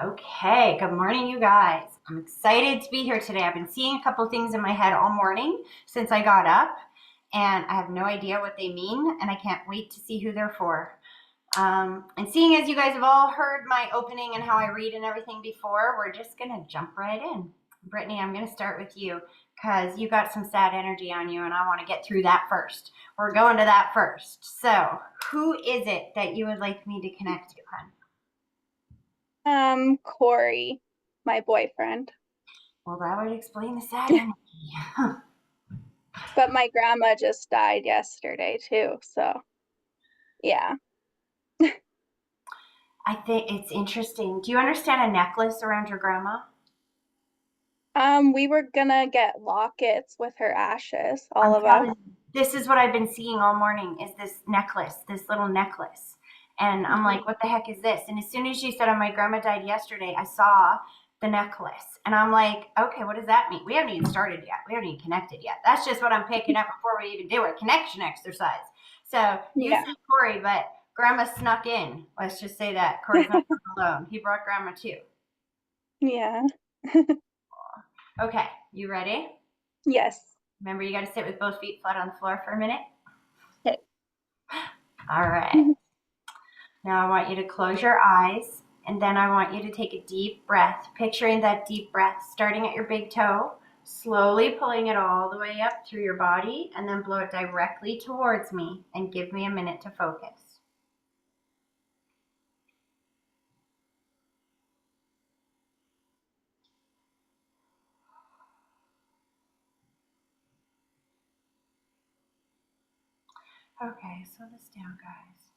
Okay, good morning, you guys. I'm excited to be here today. I've been seeing a couple things in my head all morning since I got up, and I have no idea what they mean, and I can't wait to see who they're for. And seeing as you guys have all heard my opening and how I read and everything before, we're just going to jump right in. Brittany, I'm going to start with you because you got some sad energy on you, and I want to get through that first. We're going to that first. So, who is it that you would like me to connect to, hon? Corey, my boyfriend. Well, that would explain the sad energy. But my grandma just died yesterday too, so yeah. I think it's interesting. Do you understand a necklace around your grandma? We were gonna get lockets with her ashes, all I'm of us. telling you, this is what I've been seeing all morning is this necklace, this little necklace. And I'm Mhm. like, what the heck is this? And as soon as you said, oh, my grandma died yesterday, I saw the necklace. And I'm like, okay, what does that mean? We haven't even started yet. We haven't even connected yet. That's just what I'm picking up before we even do our connection exercise. So you Yeah, said Corey, but grandma snuck in. Let's just say that. Corey's not alone. He brought grandma too. yeah. Okay, you ready? Yes. Remember, you got to sit with both feet flat on the floor for a minute. Okay. All right. Now I want you to close your eyes and then I want you to take a deep breath, picturing that deep breath starting at your big toe, slowly pulling it all the way up through your body, and then blow it directly towards me and give me a minute to focus. Okay, slow this down, guys.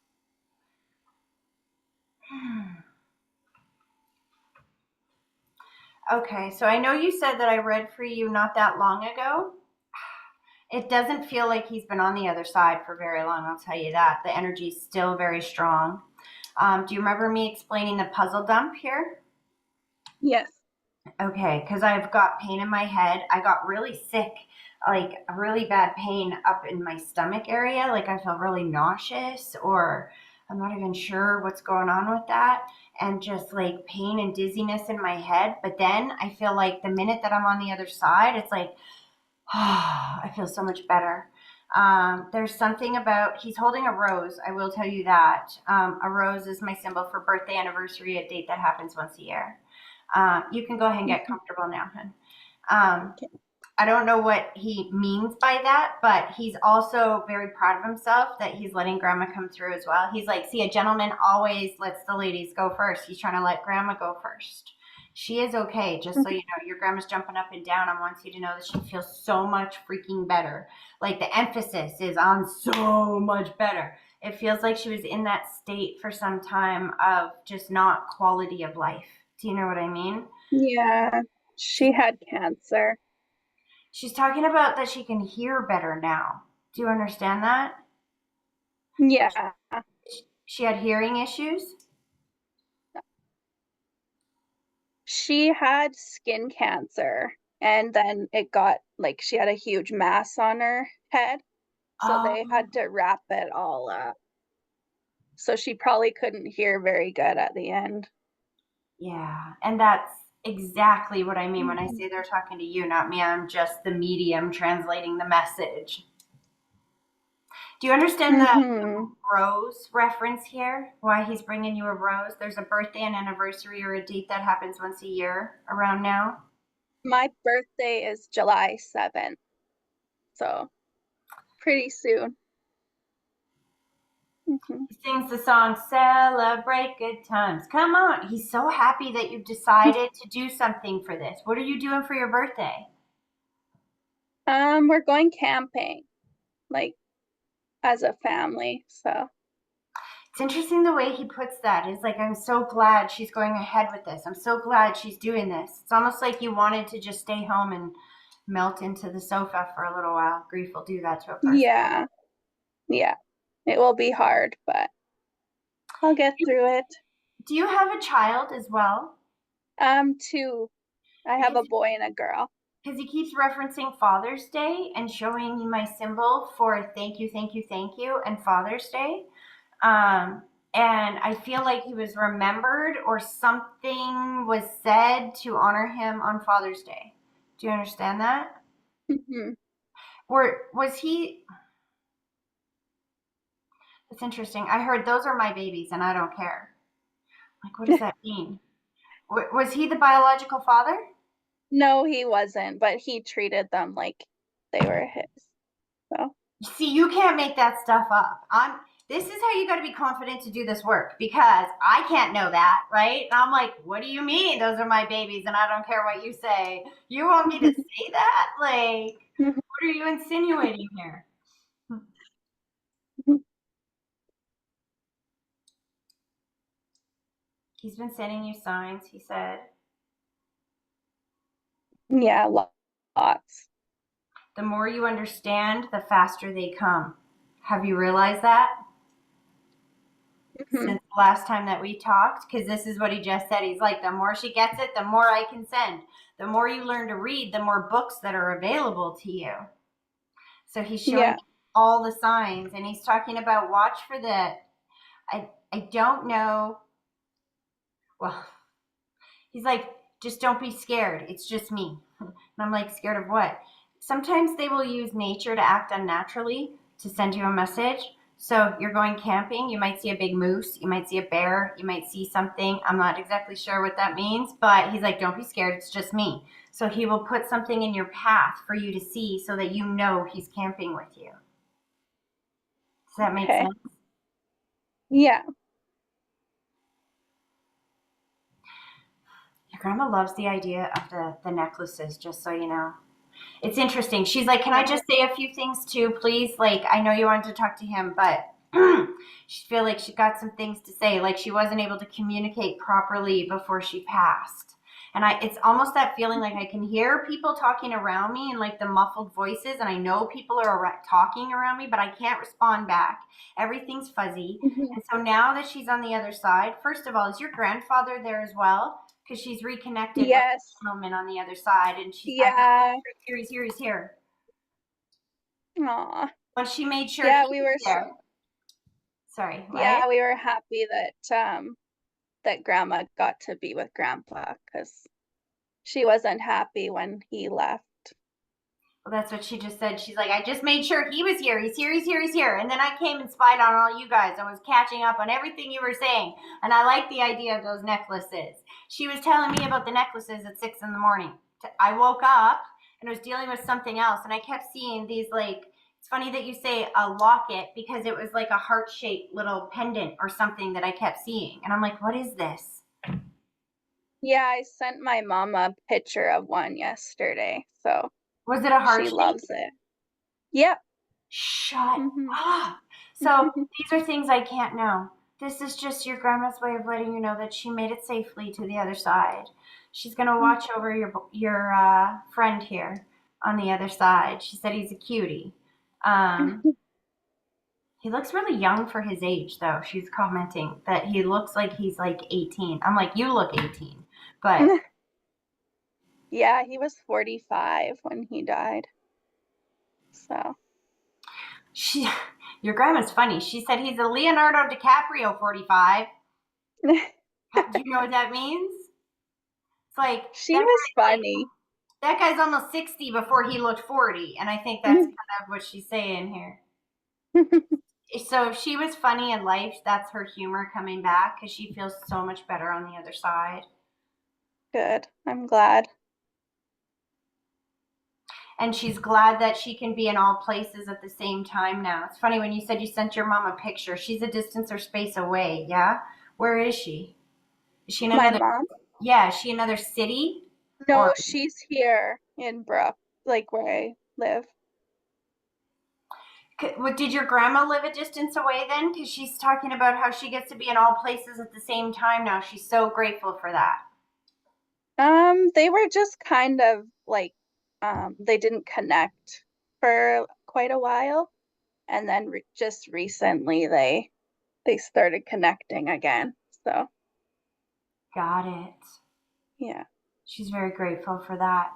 Okay, so I know you said that I read for you not that long ago. It doesn't feel like he's been on the other side for very long, I'll tell you that. The energy's still very strong. Do you remember me explaining the puzzle dump here? Yes. Okay, because I've got pain in my head. I got really sick, like a really bad pain up in my stomach area. Like I feel really nauseous, or I'm not even sure what's going on with that. And just like pain and dizziness in my head. But then I feel like the minute that I'm on the other side, it's like, I feel so much better. There's something about, he's holding a rose, I will tell you that. A rose is my symbol for birthday, anniversary, a date that happens once a year. You can go ahead and get Mhm. comfortable now, hon. Um, Okay. I don't know what he means by that, but he's also very proud of himself that he's letting grandma come through as well. He's like, see, a gentleman always lets the ladies go first. He's trying to let grandma go first. She is okay, just so you know. Your grandma's jumping up and down and wants you to know that she feels so much freaking better. Like the emphasis is on so much better. It feels like she was in that state for some time of just not quality of life. Do you know what I mean? Yeah. She had cancer. She's talking about that she can hear better now. Do you understand that? Yeah. She had hearing issues? She had skin cancer and then it got like she had a huge mass on her head, so Oh, they had to wrap it all up. So she probably couldn't hear very good at the end. yeah. And that's exactly what I mean when I Mhm. say they're talking to you, not me. I'm just the medium translating the message. Do you understand the Mhm. rose reference here? Why he's bringing you a rose? There's a birthday, an anniversary, or a date that happens once a year around now. My birthday is July 7th, so pretty soon. Mhm. He sings the song Celebrate Good Times. Come on. He's so happy that you've decided to do something for this. What are you doing for your birthday? We're going camping, like as a family, so It's interesting the way he puts that. It's like, I'm so glad she's going ahead with this. I'm so glad she's doing this. It's almost like you wanted to just stay home and melt into the sofa for a little while. Grief will do that to a person. yeah, yeah. It will be hard, but I'll get through it. Do you have a child as well? Two. I have Because a boy and a girl. he keeps referencing Father's Day and showing me my symbol for thank you, thank you, thank you, and Father's Day. Um, And I feel like he was remembered or something was said to honor him on Father's Day. Do you understand that? Hmm. Or was he? It's interesting. I heard those are my babies and I don't care. Like, what does that mean? Was he the biological father? No, he wasn't, but he treated them like they were his. So, See, you can't make that stuff up. This is how you got to be confident to do this work because I can't know that, right? And I'm like, what do you mean? Those are my babies and I don't care what you say. You want me to say that? Like, what are you insinuating here? He's been sending you signs, he said. yeah, lots. The more you understand, the faster they come. Have you realized that? Hmm. Since the last time that we talked, because this is what he just said. He's like, the more she gets it, the more I can send. The more you learn to read, the more books that are available to you. So he's showing Yeah. all the signs, and he's talking about watch for the. I don't know. Well, he's like, just don't be scared. It's just me. And I'm like, scared of what? Sometimes they will use nature to act unnaturally to send you a message. So you're going camping, you might see a big moose, you might see a bear, you might see something. I'm not exactly sure what that means, but he's like, don't be scared, it's just me. So he will put something in your path for you to see so that you know he's camping with you. Does that make Okay. sense? Yeah. Your grandma loves the idea of the necklaces, just so you know. It's interesting. She's like, can I Yeah. just say a few things too, please? Like, I know you wanted to talk to him, but she feel like she got some things to say. Like she wasn't able to communicate properly before she passed. And it's almost that feeling like I can hear people talking around me and like the muffled voices, and I know people are talking around me, but I can't respond back. Everything's fuzzy. Hmm. And so now that she's on the other side, first of all, is your grandfather there as well? Because she's reconnected with Yes. the gentleman on the other side, and I Yeah. here, he's here, he's here. Aw. When she made sure Yeah, he was there. Sorry, what? we were happy that that grandma got to be with grandpa because she wasn't happy when he left. Well, that's what she just said. She's like, I just made sure he was here. He's here, he's here, he's here. And then I came and spied on all you guys. I was catching up on everything you were saying. And I like the idea of those necklaces. She was telling me about the necklaces at 6 in the morning. I woke up and was dealing with something else. And I kept seeing these, like, it's funny that you say a locket because it was like a heart shaped little pendant or something that I kept seeing. And I'm like, what is this? Yeah, I sent my mom a picture of one yesterday, so Was it a heart she shape? loves it. Yep. Shut Hmm. up. So these are things I can't know. This is just your grandma's way of letting you know that she made it safely to the other side. She's gonna watch over your friend here on the other side. She said he's a cutie. Um, he looks really young for his age, though. She's commenting that he looks like he's like 18. I'm like, you look 18, but Yeah, he was 45 when he died. So, she, your grandma's funny. She said he's a Leonardo DiCaprio 45. Do you know what that means? It's like she that was guy's like funny. that guy's almost 60 before he looked 40, and I think that's kind of what she's saying here. So if she was funny in life, that's her humor coming back because she feels so much better on the other side. Good. I'm glad. And she's glad that she can be in all places at the same time now. It's funny when you said you sent your mom a picture. She's a distance or space away, yeah? Where is she? Is she in My another, mom? yeah, is she another city? Or No, she's here in Brook, like where I live. did your grandma live a distance away then? Because she's talking about how she gets to be in all places at the same time now. She's so grateful for that. They were just kind of like they didn't connect for quite a while, and then just recently they started connecting again. So, Got it. yeah. She's very grateful for that.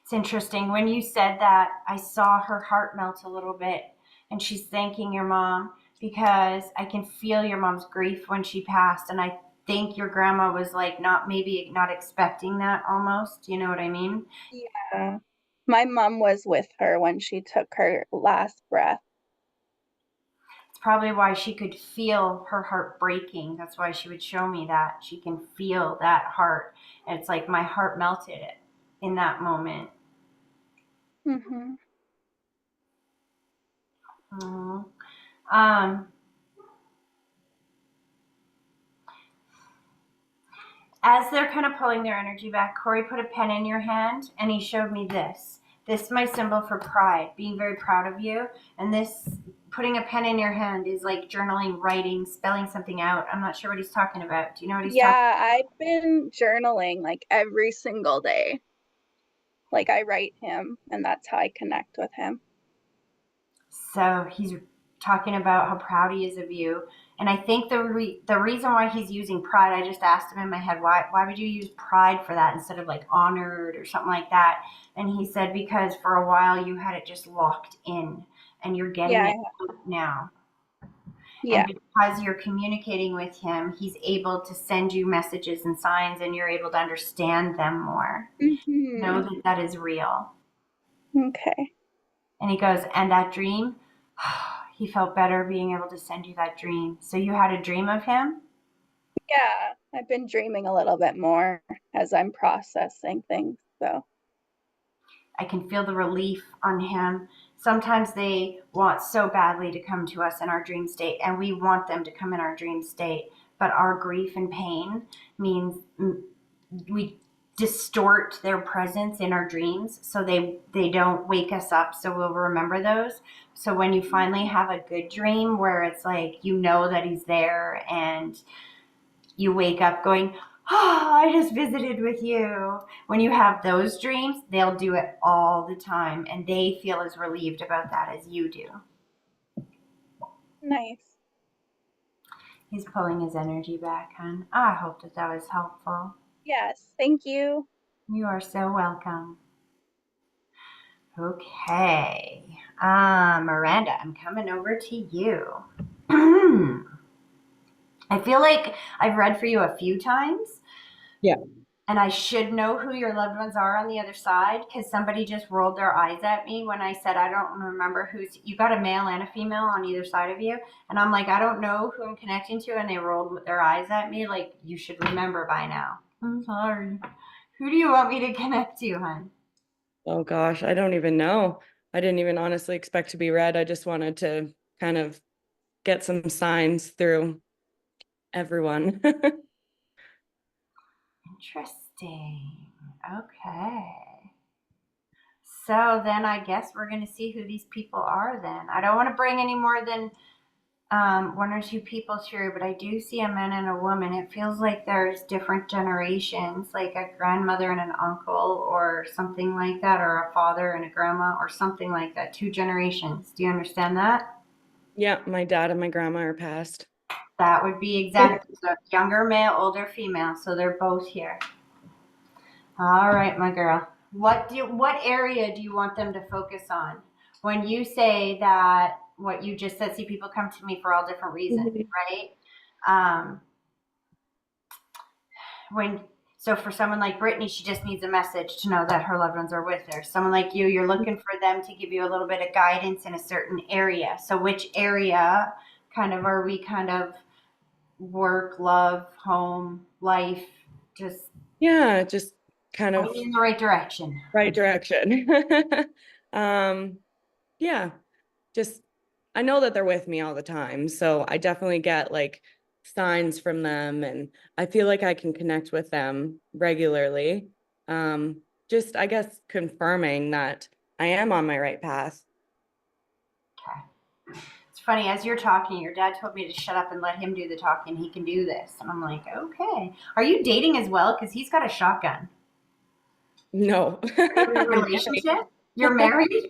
It's interesting. When you said that, I saw her heart melt a little bit, and she's thanking your mom. because I can feel your mom's grief when she passed, and I think your grandma was like not maybe not expecting that almost. You know what I mean? Yeah. My mom was with her when she took her last breath. It's probably why she could feel her heart breaking. That's why she would show me that. She can feel that heart. And it's like my heart melted in that moment. Hmm. Mhm. Um, as they're kind of pulling their energy back, Corey put a pen in your hand and he showed me this. This is my symbol for pride, being very proud of you. And this, putting a pen in your hand, is like journaling, writing, spelling something out. I'm not sure what he's talking about. Do you know what he's talking Yeah, I've been journaling like every single day. Like I write him, and that's how I connect with him. So he's talking about how proud he is of you. And I think the reason why he's using pride, I just asked him in my head, why would you use pride for that instead of like honored or something like that? And he said because for a while you had it just locked in and you're getting Yeah, it out now. And yeah. because you're communicating with him, he's able to send you messages and signs and you're able to understand them more. Know Hmm. that that is real. Okay. And he goes, and that dream, he felt better being able to send you that dream. So you had a dream of him? Yeah, I've been dreaming a little bit more as I'm processing things. So, I can feel the relief on him. Sometimes they want so badly to come to us in our dream state, and we want them to come in our dream state. But our grief and pain means we distort their presence in our dreams so they don't wake us up so we'll remember those. So when you finally have a good dream where it's like you know that he's there and you wake up going, oh, I just visited with you. When you have those dreams, they'll do it all the time and they feel as relieved about that as you do. nice. He's pulling his energy back, hon. I hope that that was helpful. Yes, thank you. You are so welcome. Okay. Miranda, I'm coming over to you. I feel like I've read for you a few times, Yeah. and I should know who your loved ones are on the other side because somebody just rolled their eyes at me when I said I don't remember who's you got a male and a female on either side of you, and I'm like I don't know who I'm connecting to, and they rolled their eyes at me like you should remember by now. I'm sorry. Who do you want me to connect to, hon? Oh gosh, I don't even know. I didn't even honestly expect to be read. I just wanted to kind of get some signs through everyone. Interesting. Okay. So then I guess we're going to see who these people are then. I don't want to bring any more than one or two people through, but I do see a man and a woman. It feels like there's different generations, like a grandmother and an uncle, or something like that, or a father and a grandma, or something like that. Two generations. Do you understand that? Yeah, my dad and my grandma are passed. That would be exactly so. Younger male, older female. So they're both here. All right, my girl. What area do you want them to focus on? When you say that what you just said, see people come to me for all different reasons, Mhm. right? Um, when so for someone like Brittany, she just needs a message to know that her loved ones are with her. Someone like you, you're looking for them to give you a little bit of guidance in a certain area. So which area kind of are we kind of work, love, home, life, just Yeah, just kind of going in the right direction? right direction. Um, yeah, just I know that they're with me all the time, so I definitely get like signs from them and I feel like I can connect with them regularly. Just I guess confirming that I am on my right path. Okay. It's funny, as you're talking, your dad told me to shut up and let him do the talking. He can do this. And I'm like, okay. Are you dating as well? Because he's got a shotgun. No. Are you in a I'm relationship? You're married?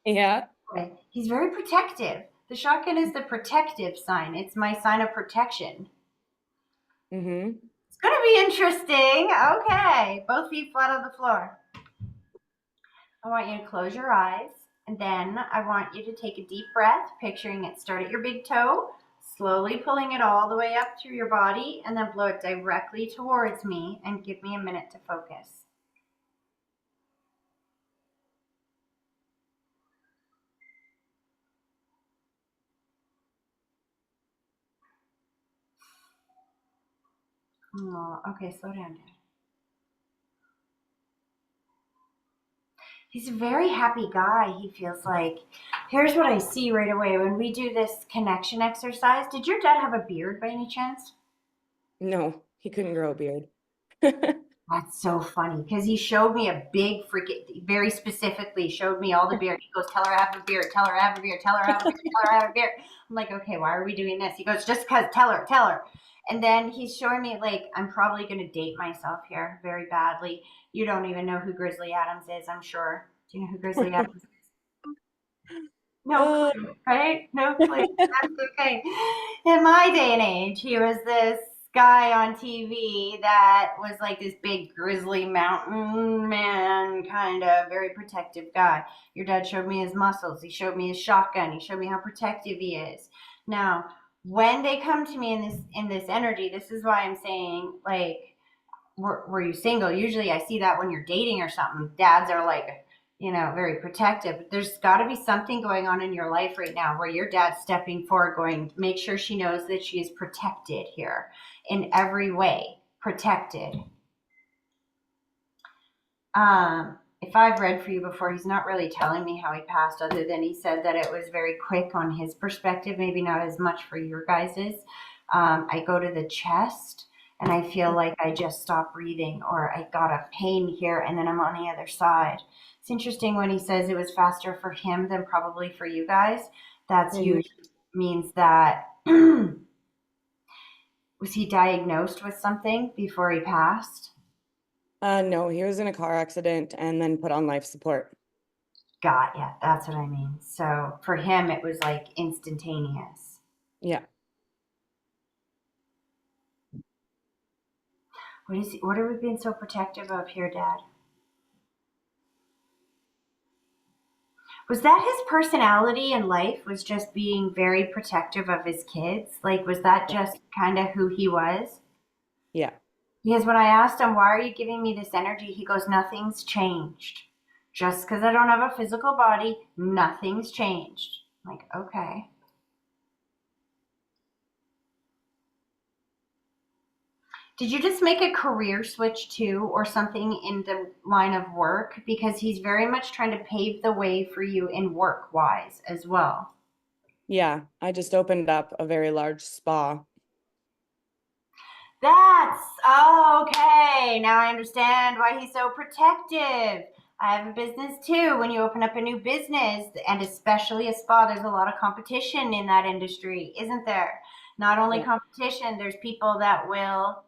yeah. Okay. He's very protective. The shotgun is the protective sign. It's my sign of protection. Mm-hmm. It's going to be interesting. Okay. Both feet flat on the floor. I want you to close your eyes And then I want you to take a deep breath, picturing it start at your big toe, slowly pulling it all the way up through your body, and then blow it directly towards me and give me a minute to focus. Oh, okay, slow down, Dad. He's a very happy guy, he feels like. Here's what I see right away when we do this connection exercise. Did your dad have a beard by any chance? No, he couldn't grow a beard. That's so funny because he showed me a big freaking, very specifically showed me all the beard. He goes, tell her I have a beard, tell her I have a beard, tell her I have a beard, tell her I have a beard. I'm like, okay, why are we doing this? He goes, just because, tell her, tell her. And then he's showing me, like, I'm probably going to date myself here very badly. You don't even know who Grizzly Adams is, I'm sure. Do you know who Grizzly Adams is? No Uh, clue, right? No clue. That's okay. In my day and age, he was this guy on TV that was like this big grizzly mountain man, kind of very protective guy. Your dad showed me his muscles. He showed me his shotgun. He showed me how protective he is. Now, when they come to me in this energy, this is why I'm saying, like, were you single? Usually I see that when you're dating or something. Dads are like, very protective. There's got to be something going on in your life right now where your dad's stepping forward, going, make sure she knows that she is protected here in every way. Protected. If I've read for you before, he's not really telling me how he passed, other than he said that it was very quick on his perspective, maybe not as much for your guys's. I go to the chest and I feel like I just stopped breathing, or I got a pain here and then I'm on the other side. It's interesting when he says it was faster for him than probably for you guys. That's mhm. usually means that was he diagnosed with something before he passed? No, he was in a car accident and then put on life support. Got ya. That's what I mean. So for him, it was like instantaneous. Yeah. What are we being so protective of here, Dad? Was that his personality in life? Was just being very protective of his kids? Like, was that just kind of who he was? Yeah. Because when I asked him, why are you giving me this energy? He goes, nothing's changed. Just because I don't have a physical body, nothing's changed. I'm like, okay. Did you just make a career switch too, or something in the line of work? Because he's very much trying to pave the way for you in work wise as well. Yeah. I just opened up a very large spa. That's okay. Now I understand why he's so protective. I have a business too. When you open up a new business, and especially a spa, there's a lot of competition in that industry, isn't there? Not only Yeah. competition, there's people that will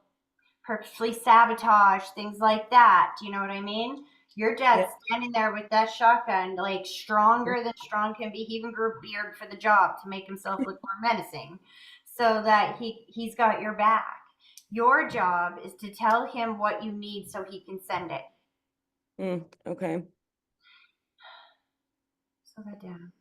purposely sabotage things like that. Do you know what I mean? Your Yeah. dad's standing there with that shotgun, like stronger than strong can be. He even grew a beard for the job to make himself look more menacing, so that he's got your back. Your job is to tell him what you need so he can send it. Okay. Slow that down.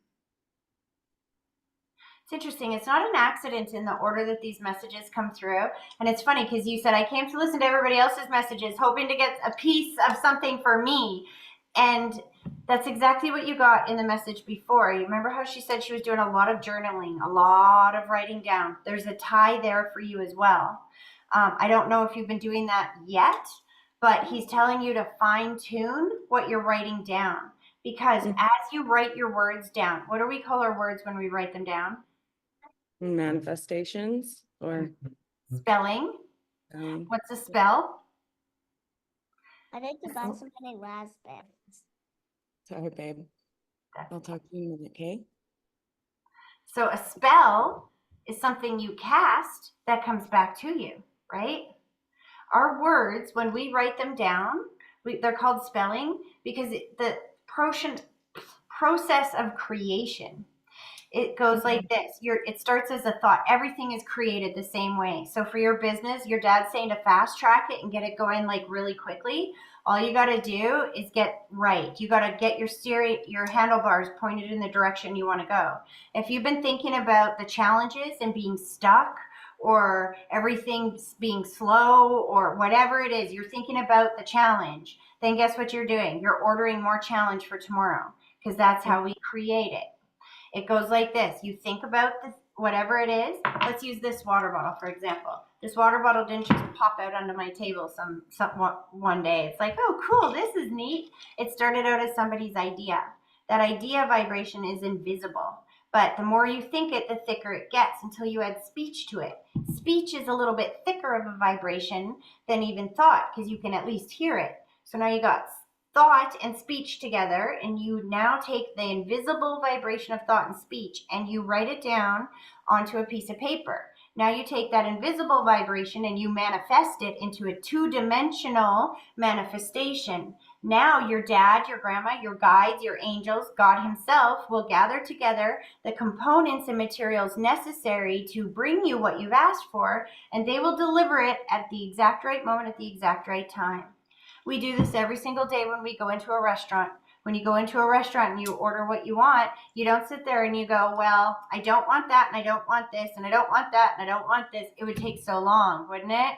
It's interesting. It's not an accident in the order that these messages come through. And it's funny because you said, I came to listen to everybody else's messages, hoping to get a piece of something for me. And that's exactly what you got in the message before. You remember how she said she was doing a lot of journaling, a lot of writing down. There's a tie there for you as well. I don't know if you've been doing that yet, but he's telling you to fine tune what you're writing down. Because Mhm. as you write your words down, what do we call our words when we write them down? Manifestations or Spelling. spelling. What's a spell? I'd like to buy Oh, so many raspberries. sorry, babe. I'll talk to you in a minute, okay? So a spell is something you cast that comes back to you, right? Our words, when we write them down, they're called spelling because the process of creation It goes like this. It starts as a thought. Everything is created the same way. So for your business, your dad's saying to fast track it and get it going like really quickly. All you got to do is get right. You got to get your handlebars pointed in the direction you want to go. If you've been thinking about the challenges and being stuck, or everything being slow, or whatever it is, you're thinking about the challenge, then guess what you're doing? You're ordering more challenge for tomorrow, because that's how we create it. It goes like this. You think about this, whatever it is. Let's use this water bottle, for example. This water bottle didn't just pop out onto my table one day. It's like, oh, cool, this is neat. It started out as somebody's idea. That idea vibration is invisible. But the more you think it, the thicker it gets until you add speech to it. Speech is a little bit thicker of a vibration than even thought, because you can at least hear it. So now you got thought and speech together, and you now take the invisible vibration of thought and speech and you write it down onto a piece of paper. Now you take that invisible vibration and you manifest it into a two-dimensional manifestation. Now your dad, your grandma, your guides, your angels, God himself will gather together the components and materials necessary to bring you what you've asked for, and they will deliver it at the exact right moment, at the exact right time. We do this every single day when we go into a restaurant. When you go into a restaurant and you order what you want, you don't sit there and you go, well, I don't want that, and I don't want this, and I don't want that, and I don't want this. It would take so long, wouldn't it?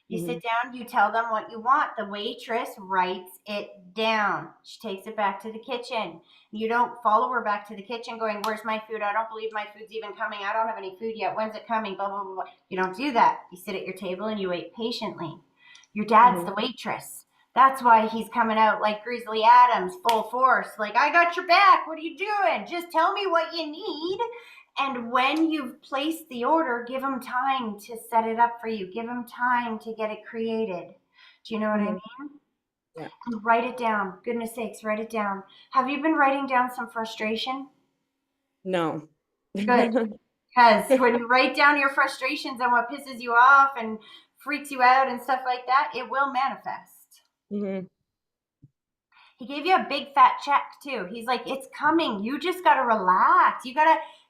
You sit down, you tell them what you want. The waitress writes it down. She takes it back to the kitchen. You don't follow her back to the kitchen going, where's my food? I don't believe my food's even coming. I don't have any food yet. When's it coming? Blah, blah, blah, blah. You don't do that. You sit at your table and you wait patiently. Your dad's the waitress. That's why he's coming out like Grizzly Adams, full force. Like, I got your back. What are you doing? Just tell me what you need. And when you've placed the order, give him time to set it up for you. Give him time to get it created. Do you know what I mean? Yeah. And write it down. Goodness sakes, write it down. Have you been writing down some frustration? No. Good. Because when you write down your frustrations and what pisses you off and freaks you out and stuff like that, it will manifest. He gave you a big fat check too. He's like, it's coming. You just got to relax.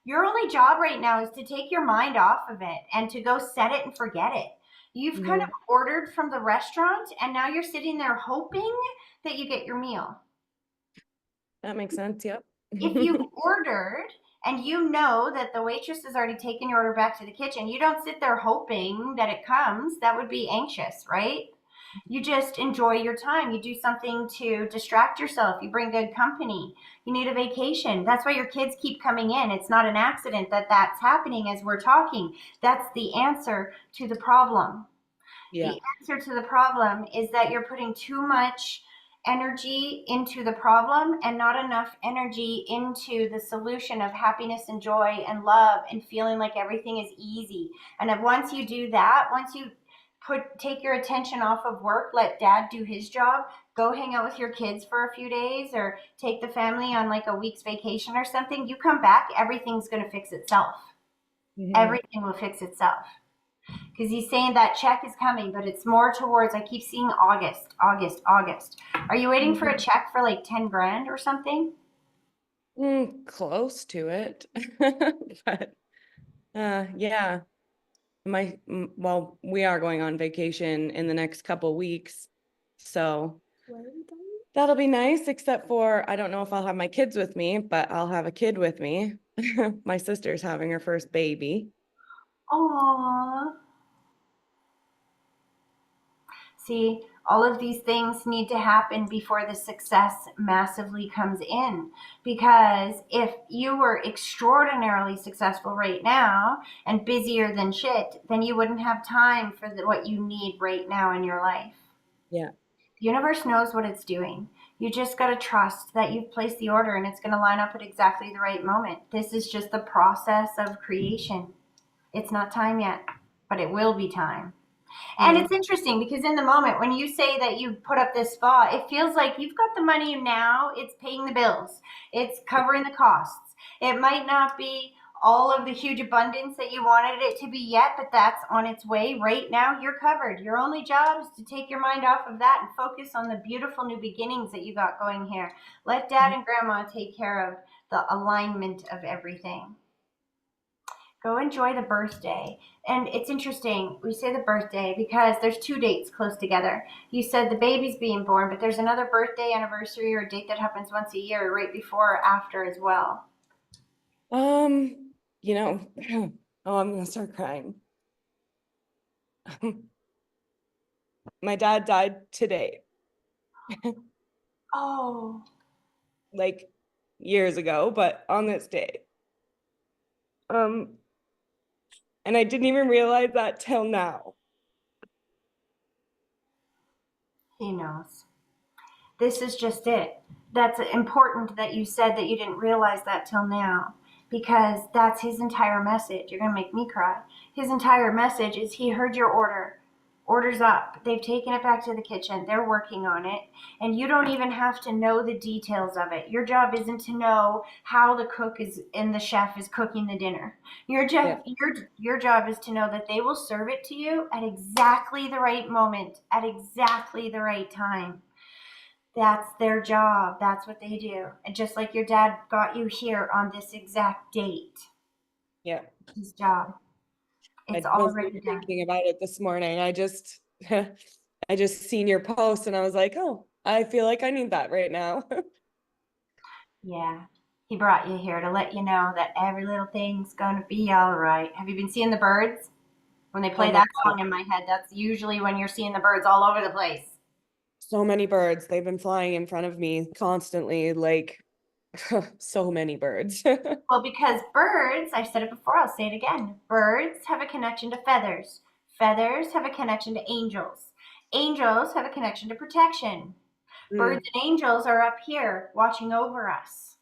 Your only job right now is to take your mind off of it and to go set it and forget it. You've kind of ordered from the restaurant, and now you're sitting there hoping that you get your meal. That makes sense. Yep. If you've ordered and you know that the waitress has already taken your order back to the kitchen, you don't sit there hoping that it comes. That would be anxious, right? You just enjoy your time. You do something to distract yourself. You bring good company. You need a vacation. That's why your kids keep coming in. It's not an accident that that's happening as we're talking. That's the answer to the problem. Yeah. The answer to the problem is that you're putting too much energy into the problem and not enough energy into the solution of happiness and joy and love and feeling like everything is easy. And then once you do that, once you take your attention off of work, let dad do his job, go hang out with your kids for a few days, or take the family on like a week's vacation or something, you come back, everything's going to fix itself. Everything will fix itself. Because he's saying that check is coming, but it's more towards, I keep seeing August. Are you waiting for a check for like 10 grand or something? Close to it. But yeah. Well, we are going on vacation in the next couple weeks, so that'll be nice, except for I don't know if I'll have my kids with me, but I'll have a kid with me. My sister's having her first baby. Aww. See, all of these things need to happen before the success massively comes in. Because if you were extraordinarily successful right now and busier than shit, then you wouldn't have time for what you need right now in your life. Yeah. The universe knows what it's doing. You just got to trust that you've placed the order and it's going to line up at exactly the right moment. This is just the process of creation. It's not time yet, but it will be time. And it's interesting because in the moment when you say that you put up this spa, it feels like you've got the money now, it's paying the bills, it's covering the costs. It might not be all of the huge abundance that you wanted it to be yet, but that's on its way. Right now, you're covered. Your only job is to take your mind off of that and focus on the beautiful new beginnings that you got going here. Let dad and grandma take care of the alignment of everything. Go enjoy the birthday. And it's interesting, we say the birthday because there's two dates close together. You said the baby's being born, but there's another birthday, anniversary, or a date that happens once a year right before or after as well. You know, oh, I'm gonna start crying. My dad died today, Oh, like years ago, but on this day. Um, and I didn't even realize that till now. he knows. This is just it. That's important that you said that you didn't realize that till now because that's his entire message. You're going to make me cry. His entire message is he heard your order. Order's up. They've taken it back to the kitchen. They're working on it. And you don't even have to know the details of it. Your job isn't to know how the cook is and the chef is cooking the dinner. Yeah. Your job is to know that they will serve it to you at exactly the right moment, at exactly the right time. That's their job. That's what they do. And just like your dad got you here on this exact date, Yeah. his job. It's I all wasn't already even done. thinking about it this morning. I just I just seen your post and I was like, oh, I feel like I need that right now. Yeah. He brought you here to let you know that every little thing's gonna be all right. Have you been seeing the birds? When they Oh play my that God. song in my head, that's usually when you're seeing the birds all over the place. So many birds. They've been flying in front of me constantly, like so many birds. Well, because birds, I've said it before, I'll say it again. Birds have a connection to feathers. Feathers have a connection to angels. Angels have a connection to protection. Mm. Birds and angels are up here watching over us.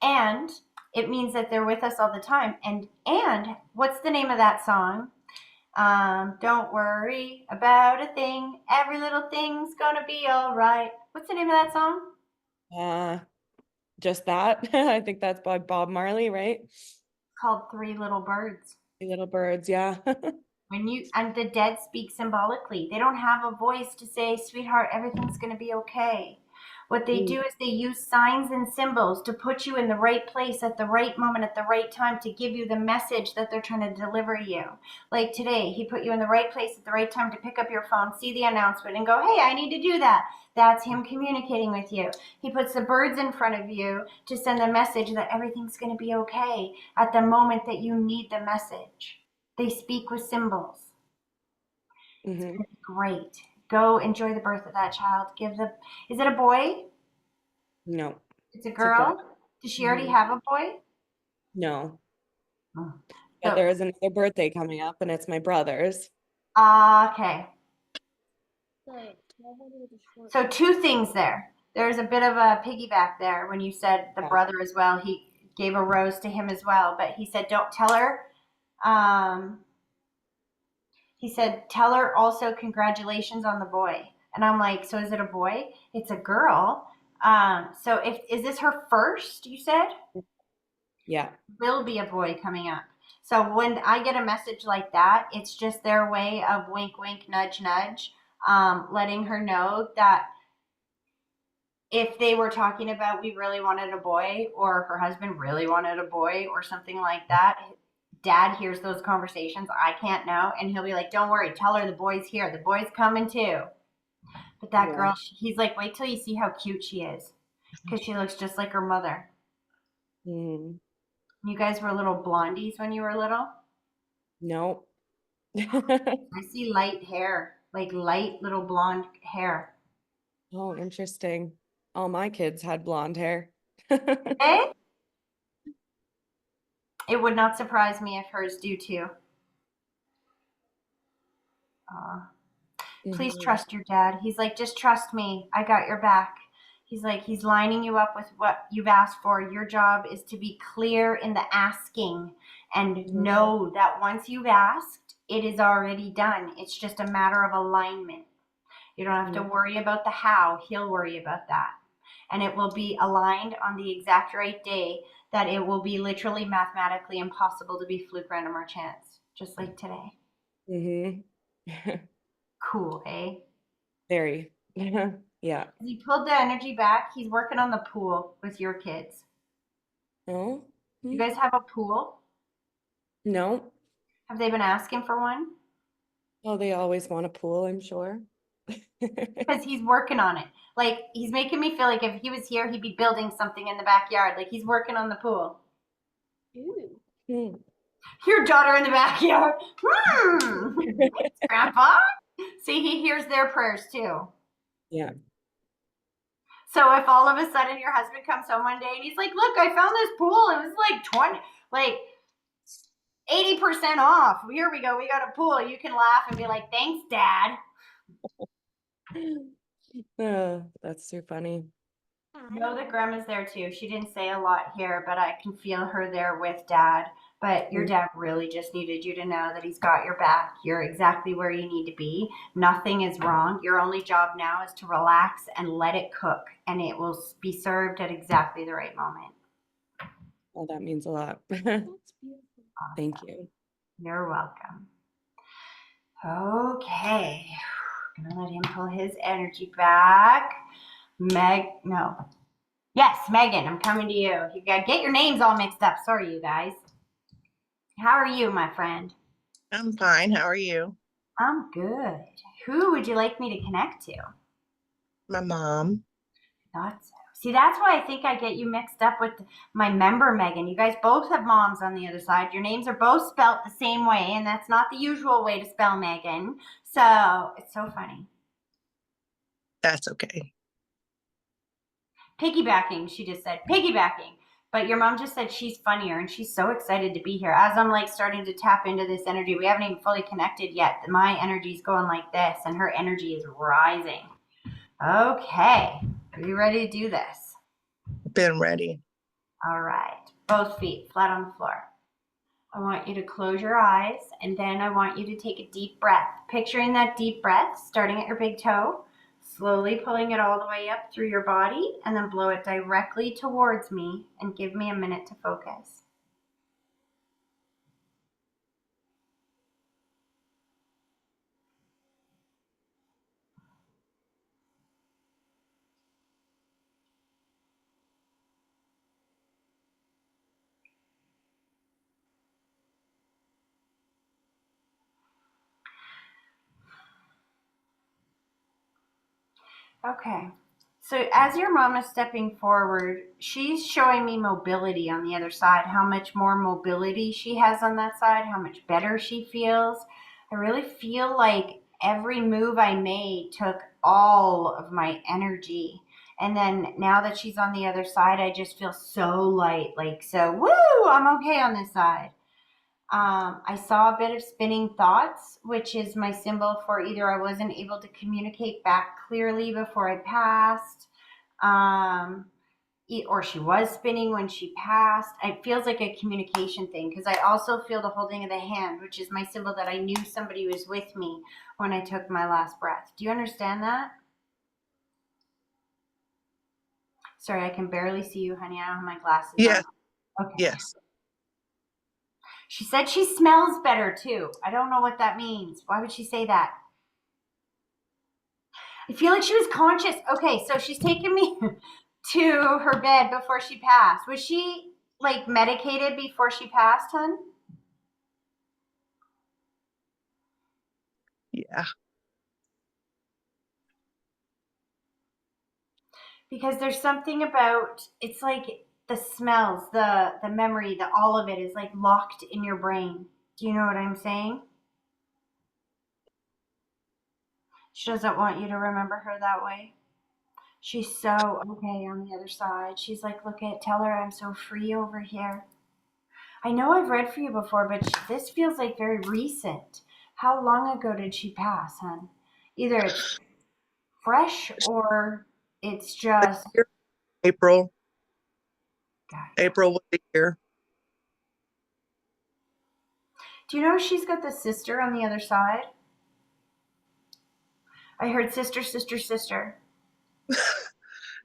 And it means that they're with us all the time. And what's the name of that song? Don't worry about a thing. Every little thing's gonna be all right. What's the name of that song? Uh, just that. I think that's by Bob Marley, right? It's called Three Little Birds. Three Little birds, yeah. When you and the dead speak symbolically, they don't have a voice to say, sweetheart, everything's going to be okay. What they Mm. do is they use signs and symbols to put you in the right place at the right moment at the right time to give you the message that they're trying to deliver you. Like today, he put you in the right place at the right time to pick up your phone, see the announcement, and go, hey, I need to do that. That's him communicating with you. He puts the birds in front of you to send the message that everything's going to be okay at the moment that you need the message. They speak with symbols. hmm Great. Go enjoy the birth of that child. Is it a boy? No, It's a it's a girl. girl? Does she already Mhm. have a boy? No, Oh. but So, there is another birthday coming up and it's my brother's. okay. Sorry, can I have you with the short So two things there. There's a bit of a piggyback there when you said the Yeah. brother as well. He gave a rose to him as well, but he said, don't tell her. Um, he said, tell her also congratulations on the boy. And I'm like, so is it a boy? It's a girl. So is this her first, you said? Yeah. Will be a boy coming up. So when I get a message like that, it's just their way of wink, wink, nudge, nudge, letting her know that if they were talking about we really wanted a boy or her husband really wanted a boy or something like that, dad hears those conversations. I can't know. And he'll be like, don't worry, tell her the boy's here. The boy's coming too. But that Yeah. girl, he's like, wait till you see how cute she is because she looks just like her mother. Mm. You guys were little blondies when you were little. No. I see light hair, like light little blonde hair. Oh, interesting. All my kids had blonde hair. Eh? It would not surprise me if hers do too. Please Mhm. trust your dad. He's like, just trust me. I got your back. He's like, he's lining you up with what you've asked for. Your job is to be clear in the asking and Mhm. know that once you've asked, it is already done. It's just a matter of alignment. You don't have to Mhm. worry about the how. He'll worry about that. And it will be aligned on the exact right day that it will be literally mathematically impossible to be fluke, random, or chance, just like today. Mhm. Cool, eh? Very. Yeah. He pulled the energy back. He's working on the pool with your kids. Oh. You Hmm. guys have a pool? No. Have they been asking for one? Oh, they always want a pool, I'm sure. Because he's working on it. Like, he's making me feel like if he was here, he'd be building something in the backyard. Like, he's working on the pool. Ooh. Hmm. Your daughter in the backyard. Grandpa? See, he hears their prayers too. Yeah. So if all of a sudden your husband comes home one day and he's like, look, I found this pool. It was like 80% off. Here we go. We got a pool. You can laugh and be like, thanks, Dad. That's too funny. Know that grandma's there too. She didn't say a lot here, but I can feel her there with dad. But your dad really just needed you to know that he's got your back. You're exactly where you need to be. Nothing is wrong. Your only job now is to relax and let it cook, and it will be served at exactly the right moment. Well, that means a lot. That's beautiful. Thank you. You're welcome. Okay. I'm gonna let him pull his energy back. Yes, Megan, I'm coming to you. You gotta get your names all mixed up. Sorry, you guys. How are you, my friend? I'm fine. How are you? I'm good. Who would you like me to connect to? My mom. Thought so. See, that's why I think I get you mixed up with my member, Megan. You guys both have moms on the other side. Your names are both spelt the same way, and that's not the usual way to spell Megan. So it's so funny. That's okay. Piggybacking, she just said. Piggybacking. But your mom just said she's funnier, and she's so excited to be here. As I'm like starting to tap into this energy, we haven't even fully connected yet. My energy's going like this, and her energy is rising. Okay. Are you ready to do this? Been ready. All right. Both feet flat on the floor. I want you to close your eyes, and then I want you to take a deep breath. Picturing that deep breath starting at your big toe, slowly pulling it all the way up through your body, and then blow it directly towards me and give me a minute to focus. Okay. So as your mom is stepping forward, she's showing me mobility on the other side, how much more mobility she has on that side, how much better she feels. I really feel like every move I made took all of my energy. And then now that she's on the other side, I just feel so light, like, so, woo, I'm okay on this side. I saw a bit of spinning thoughts, which is my symbol for either I wasn't able to communicate back clearly before I passed, um, or she was spinning when she passed. It feels like a communication thing because I also feel the holding of the hand, which is my symbol that I knew somebody was with me when I took my last breath. Do you understand that? Sorry, I can barely see you, honey. I don't have my glasses Yes. on. Okay. Yes. She said she smells better too. I don't know what that means. Why would she say that? I feel like she was conscious. Okay, so she's taken me to her bed before she passed. Was she like medicated before she passed, hun? Yeah. Because there's something about it's like the smells, the memory, the all of it is like locked in your brain. Do you know what I'm saying? She doesn't want you to remember her that way. She's so okay on the other side. She's like, tell her I'm so free over here. I know I've read for you before, but this feels like very recent. How long ago did she pass, hon? Either it's fresh or it's just. April. God. April was the year. Do you know she's got the sister on the other side? I heard sister, sister, sister.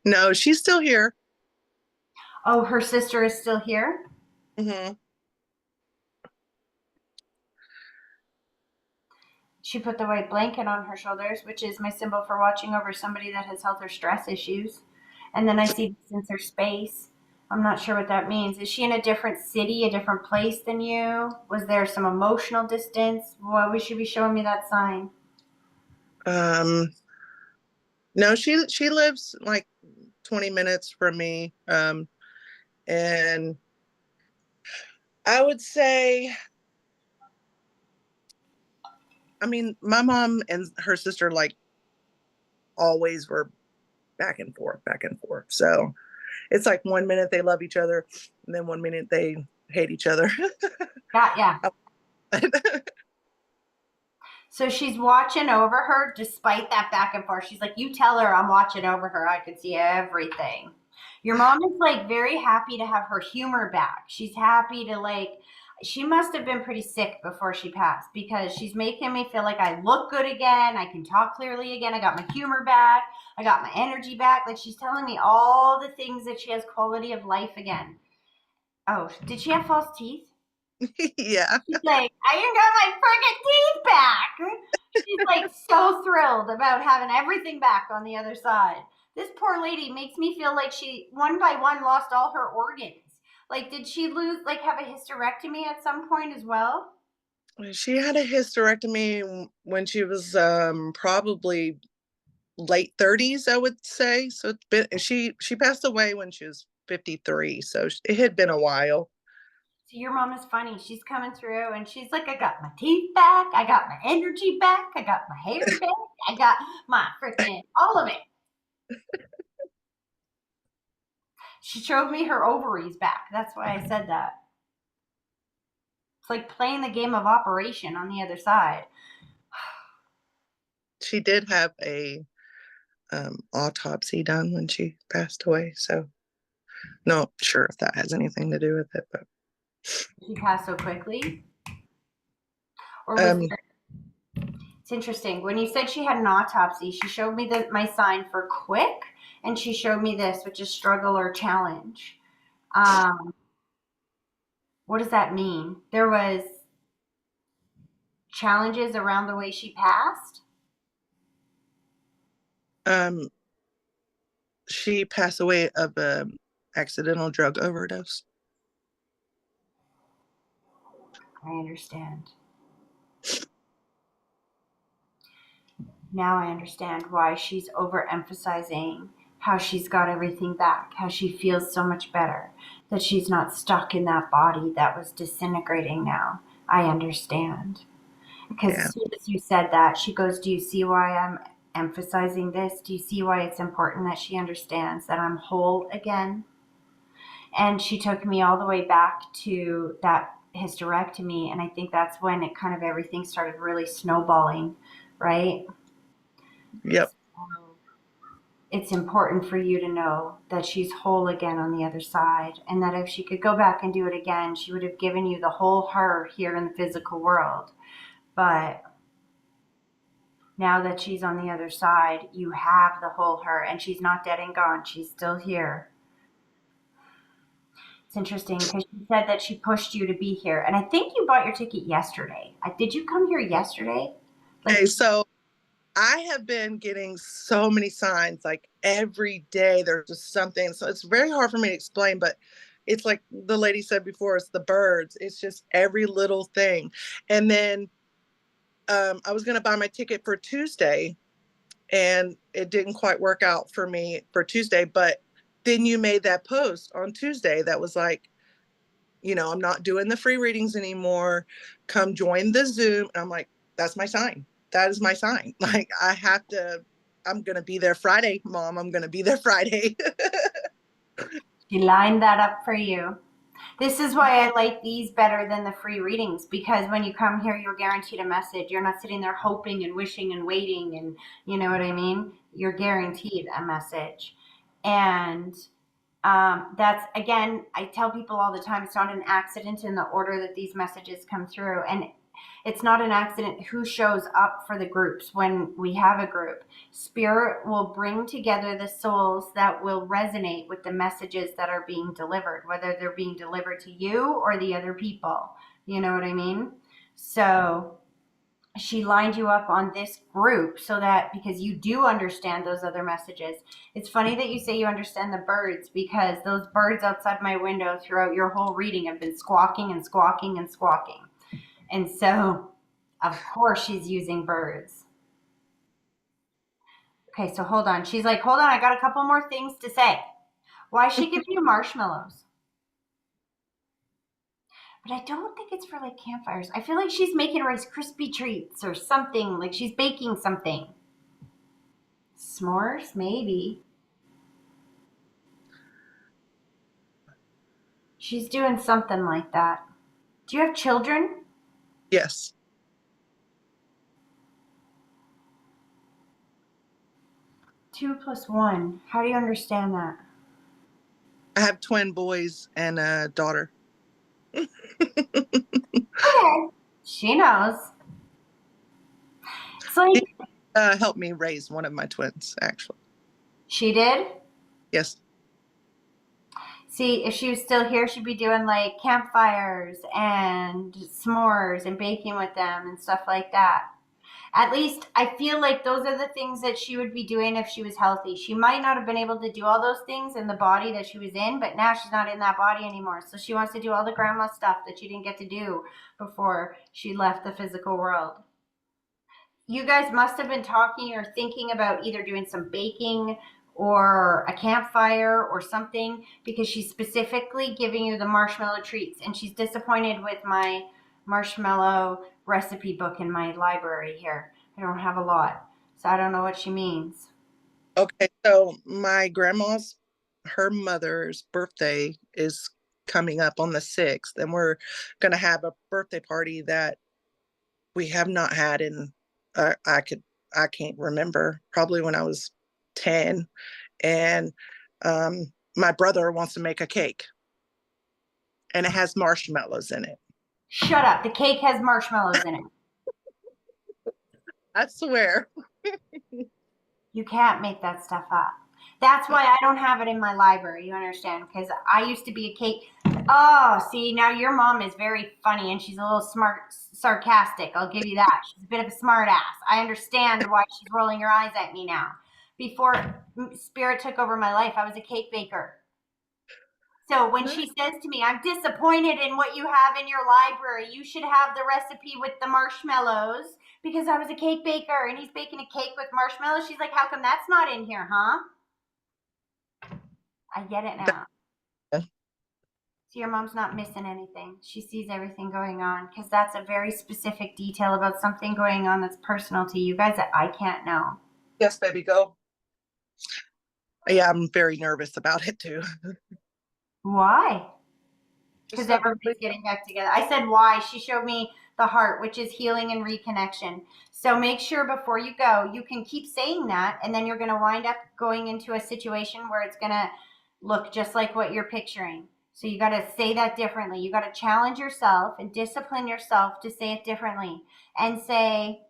No, she's still here. Oh, her sister is still here? Mm-hmm. She put the white blanket on her shoulders, which is my symbol for watching over somebody that has health or stress issues. And then I see distance or space. I'm not sure what that means. Is she in a different city, a different place than you? Was there some emotional distance? Why would she be showing me that sign? Um, no, she lives like 20 minutes from me. And I would say, I mean, my mom and her sister like always were back and forth, back and forth. So it's like 1 minute they love each other, and then 1 minute they hate each other. Yeah. So she's watching over her despite that back and forth. She's like, you tell her I'm watching over her. I can see everything. Your mom is like very happy to have her humor back. She's happy to like, she must have been pretty sick before she passed because she's making me feel like I look good again. I can talk clearly again. I got my humor back. I got my energy back. Like she's telling me all the things that she has quality of life again. Oh, did she have false teeth? Yeah. She's like, I even got my friggin' teeth back. She's like so thrilled about having everything back on the other side. This poor lady makes me feel like she one by one lost all her organs. Like, did she lose, like, have a hysterectomy at some point as well? She had a hysterectomy when she was probably late 30s, I would say. So it's been she passed away when she was 53, so it had been a while. So your mom is funny. She's coming through and she's like, I got my teeth back. I got my energy back. I got my hair back. I got my freaking all of it. She showed me her ovaries back. That's why I said that. It's like playing the game of Operation on the other side. She did have a autopsy done when she passed away, so not sure if that has anything to do with it, but Did she pass so quickly? Or was um there, it's interesting. When you said she had an autopsy, she showed me my sign for quick, and she showed me this, which is struggle or challenge. Um, what does that mean? There was challenges around the way she passed. um she passed away of a accidental drug overdose. I understand. Now I understand why she's overemphasizing how she's got everything back, how she feels so much better, that she's not stuck in that body that was disintegrating now. I understand. Because Yeah. as soon as you said that, she goes, do you see why I'm emphasizing this? Do you see why it's important that she understands that I'm whole again? And she took me all the way back to that hysterectomy. And I think that's when it kind of everything started really snowballing, right? Yep. It's important for you to know that she's whole again on the other side, and that if she could go back and do it again, she would have given you the whole her here in the physical world. But now that she's on the other side, you have the whole her, and she's not dead and gone. She's still here. It's interesting because she said that she pushed you to be here, and I think you bought your ticket yesterday. Did you come here yesterday? Okay, Like, so I have been getting so many signs like every day there's just something. So it's very hard for me to explain, but it's like the lady said before, it's the birds. It's just every little thing. And then I was going to buy my ticket for Tuesday and it didn't quite work out for me for Tuesday. But then you made that post on Tuesday that was like, I'm not doing the free readings anymore. Come join the Zoom. And I'm like, that's my sign. That is my sign. Like, I'm going to be there Friday, Mom. I'm going to be there Friday. she lined that up for you. This is why I like these better than the free readings, because when you come here, you're guaranteed a message. You're not sitting there hoping and wishing and waiting, and you know what I mean? You're guaranteed a message. And that's, again, I tell people all the time, it's not an accident in the order that these messages come through. And it's not an accident who shows up for the groups when we have a group. Spirit will bring together the souls that will resonate with the messages that are being delivered, whether they're being delivered to you or the other people. You know what I mean? So she lined you up on this group so that because you do understand those other messages. It's funny that you say you understand the birds because those birds outside my window throughout your whole reading have been squawking and squawking and squawking. And so, of course, she's using birds. Okay, so hold on. She's like, hold on, I got a couple more things to say. Why is she giving you marshmallows? But I don't think it's for like campfires. I feel like she's making Rice Krispie treats or something, like she's baking something. S'mores, maybe. She's doing something like that. Do you have children? Yes. 2 plus 1. How do you understand that? I have twin boys and a daughter. Okay. She knows. It's like Helped me raise one of my twins, actually. she did. Yes. See, if she was still here, she'd be doing like campfires and s'mores and baking with them and stuff like that. At least I feel like those are the things that she would be doing if she was healthy. She might not have been able to do all those things in the body that she was in, but now she's not in that body anymore. So she wants to do all the grandma stuff that she didn't get to do before she left the physical world. You guys must have been talking or thinking about either doing some baking or a campfire or something because she's specifically giving you the marshmallow treats and she's disappointed with my marshmallow recipe book in my library here. I don't have a lot, so I don't know what she means. Okay, so my grandma's, her mother's birthday is coming up on the 6th, and we're going to have a birthday party that we have not had in, I can't remember, probably when I was 10. And my brother wants to make a cake, and it has marshmallows in it. Shut up. The cake has marshmallows in it. I swear. You can't make that stuff up. That's why I don't have it in my library, you understand? Because I used to be a cake. Oh, see, now your mom is very funny and she's a little sarcastic. I'll give you that. She's a bit of a smart ass. I understand why she's rolling her eyes at me now. Before Spirit took over my life, I was a cake baker. So when she says to me, I'm disappointed in what you have in your library, you should have the recipe with the marshmallows because I was a cake baker and he's baking a cake with marshmallows. She's like, how come that's not in here, huh? I get it now. So your mom's not missing anything. She sees everything going on because that's a very specific detail about something going on that's personal to you guys that I can't know. Yes, baby, go. Yeah, I'm very nervous about it too. Why? Because Just everybody's getting back together. I said why. She showed me the heart, which is healing and reconnection. So make sure before you go, you can keep saying that, and then you're going to wind up going into a situation where it's going to look just like what you're picturing. So you got to say that differently. You got to challenge yourself and discipline yourself to say it differently and say,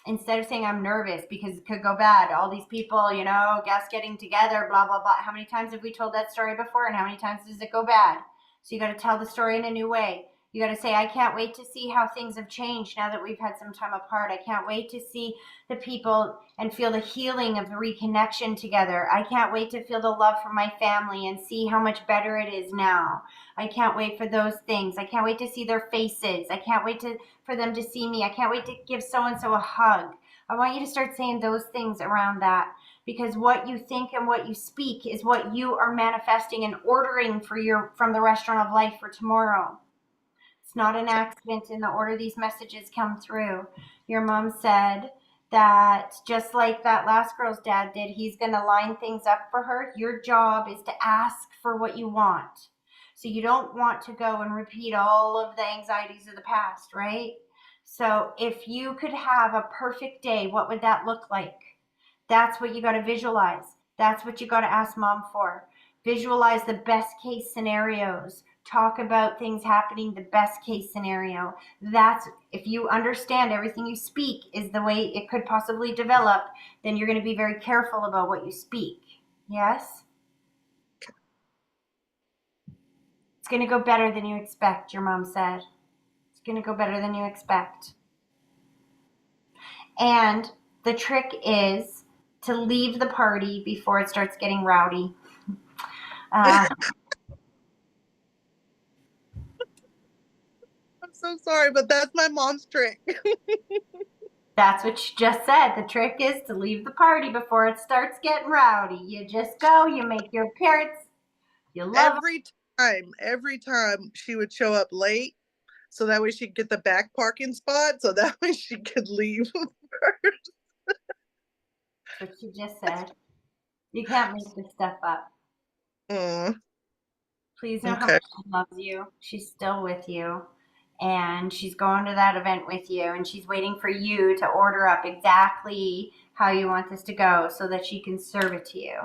instead of saying I'm nervous because it could go bad, all these people, you know, guests getting together, blah, blah, blah. How many times have we told that story before and how many times does it go bad? So you got to tell the story in a new way. You got to say, I can't wait to see how things have changed now that we've had some time apart. I can't wait to see the people and feel the healing of the reconnection together. I can't wait to feel the love from my family and see how much better it is now. I can't wait for those things. I can't wait to see their faces. I can't wait for them to see me. I can't wait to give so-and-so a hug. I want you to start saying those things around that because what you think and what you speak is what you are manifesting and ordering from the restaurant of life for tomorrow. It's not an accident in the order these messages come through. Your mom said that just like that last girl's dad did, he's going to line things up for her. Your job is to ask for what you want. So you don't want to go and repeat all of the anxieties of the past, right? So if you could have a perfect day, what would that look like? That's what you got to visualize. That's what you got to ask mom for. Visualize the best case scenarios. Talk about things happening the best case scenario. That's if you understand everything you speak is the way it could possibly develop, then you're going to be very careful about what you speak. Yes? It's going to go better than you expect, your mom said. It's going to go better than you expect. And the trick is to leave the party before it starts getting rowdy. Uh, I'm so sorry, but that's my mom's trick. that's what she just said. The trick is to leave the party before it starts getting rowdy. You just go, you make your appearance, you love them. Every time she would show up late, so that way she could get the back parking spot, so that way she could leave first. That's what she just said. You can't make this stuff up. Mm, Please know how okay. much she loves you. She's still with you. And she's going to that event with you. And she's waiting for you to order up exactly how you want this to go so that she can serve it to you.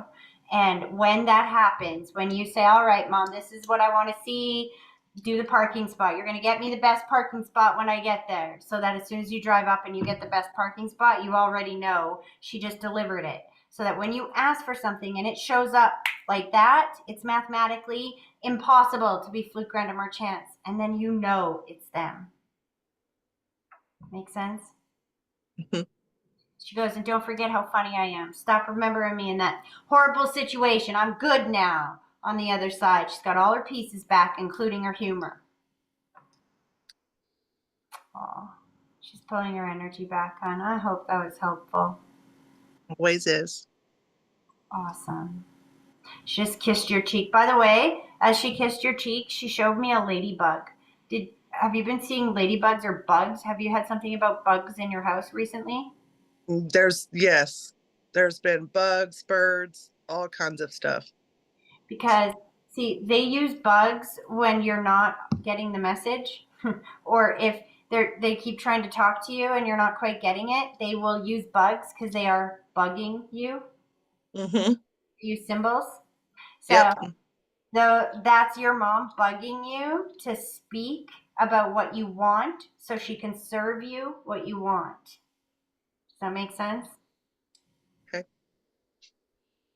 And when that happens, when you say, all right, Mom, this is what I want to see, do the parking spot. You're going to get me the best parking spot when I get there. So that as soon as you drive up and you get the best parking spot, you already know she just delivered it. So that when you ask for something and it shows up like that, it's mathematically impossible to be fluke, random, or chance. And then you know it's them. Make sense? Mhm. She goes, and don't forget how funny I am. Stop remembering me in that horrible situation. I'm good now. On the other side, she's got all her pieces back, including her humor. Oh, she's pulling her energy back on. I hope that was helpful. Always is. Awesome. She just kissed your cheek. By the way, as she kissed your cheek, she showed me a ladybug. Have you been seeing ladybugs or bugs? Have you had something about bugs in your house recently? Yes, there's been bugs, birds, all kinds of stuff. Because see, they use bugs when you're not getting the message, or if they keep trying to talk to you and you're not quite getting it, they will use bugs because they are bugging you. Mm-hmm. Use symbols. So Yep. that's your mom bugging you to speak about what you want so she can serve you what you want. Does that make sense? Okay.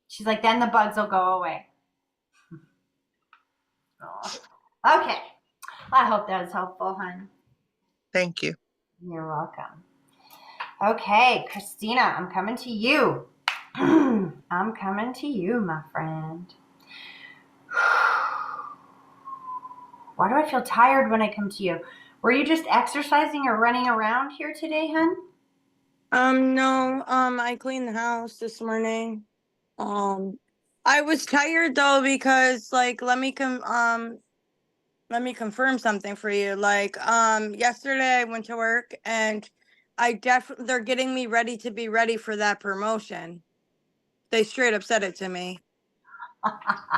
She's like, then the bugs will go away. Oh. Okay. I hope that was helpful, hon. Thank you. You're welcome. Okay, Christina, I'm coming to you. I'm coming to you, my friend. Why do I feel tired when I come to you? Were you just exercising or running around here today, hun? No, I cleaned the house this morning. I was tired though because like let me confirm something for you. Like yesterday I went to work and they're getting me ready to be ready for that promotion. They straight up said it to me.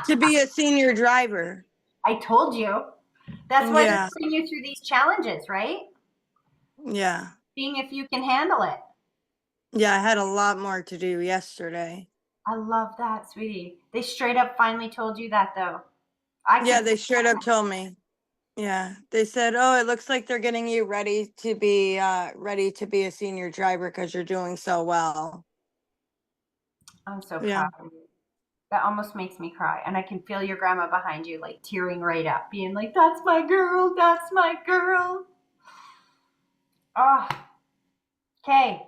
To be a senior driver. I told you. That's why they're Yeah. putting you through these challenges, right? Yeah. Seeing if you can handle it. Yeah, I had a lot more to do yesterday. I love that, sweetie. They straight up finally told you that, though. Yeah, they straight up told me. Yeah, they said, "Oh, it looks like they're getting you ready to be a senior driver because you're doing so well." I'm so Yeah. proud of you. That almost makes me cry. And I can feel your grandma behind you, like tearing right up, being like, that's my girl, that's my girl. Oh, okay.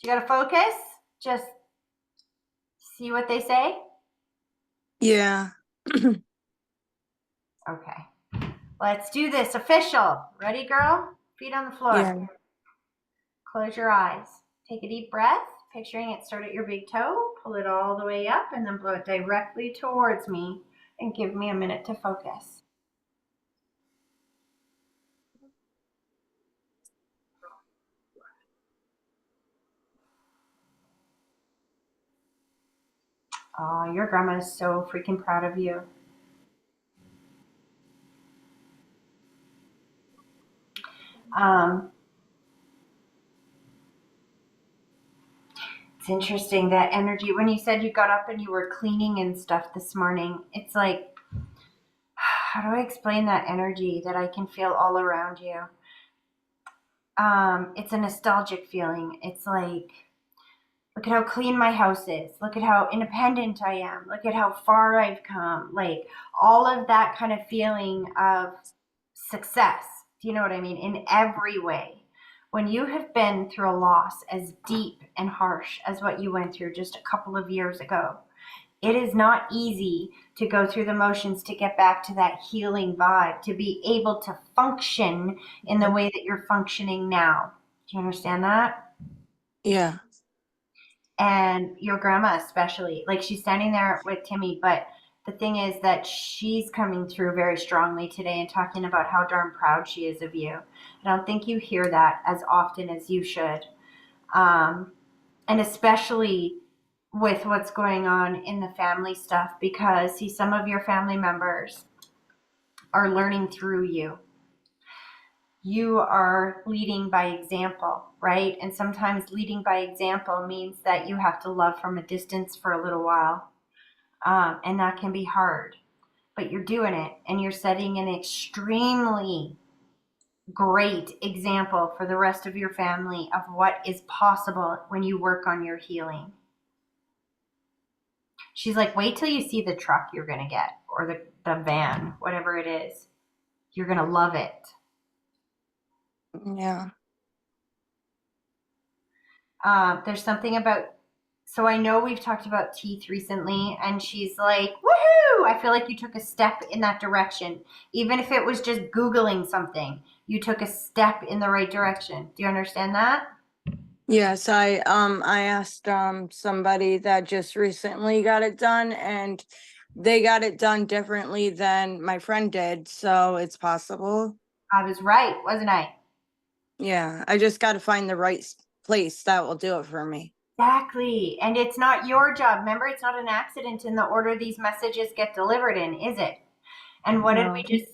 You got to focus. Just see what they say. Yeah. Okay. Let's do this. Official. Ready, girl? Feet on the floor. Yeah. Close your eyes. Take a deep breath, picturing it start at your big toe, pull it all the way up, and then blow it directly towards me. And give me a minute to focus. Oh, your grandma is so freaking proud of you. Um, it's interesting that energy. When you said you got up and you were cleaning and stuff this morning, it's like, how do I explain that energy that I can feel all around you? It's a nostalgic feeling. It's like, look at how clean my house is. Look at how independent I am. Look at how far I've come. Like all of that kind of feeling of success. Do you know what I mean? In every way. When you have been through a loss as deep and harsh as what you went through just a couple of years ago, it is not easy to go through the motions to get back to that healing vibe, to be able to function in the way that you're functioning now. Do you understand that? Yeah. And your grandma especially, like she's standing there with Timmy, but the thing is that she's coming through very strongly today and talking about how darn proud she is of you. I don't think you hear that as often as you should. And especially with what's going on in the family stuff, because see, some of your family members are learning through you. You are leading by example, right? And sometimes leading by example means that you have to love from a distance for a little while. And that can be hard, but you're doing it and you're setting an extremely great example for the rest of your family of what is possible when you work on your healing. She's like, wait till you see the truck you're going to get or the van, whatever it is. You're going to love it. Yeah. There's something about, so I know we've talked about teeth recently, and she's like, woohoo! I feel like you took a step in that direction. Even if it was just Googling something, you took a step in the right direction. Do you understand that? Yes, I asked somebody that just recently got it done, and they got it done differently than my friend did, so it's possible. I was right, wasn't I? Yeah, I just got to find the right place that will do it for me. Exactly. And it's not your job. Remember, it's not an accident in the order these messages get delivered in, is it? And what did we No. just,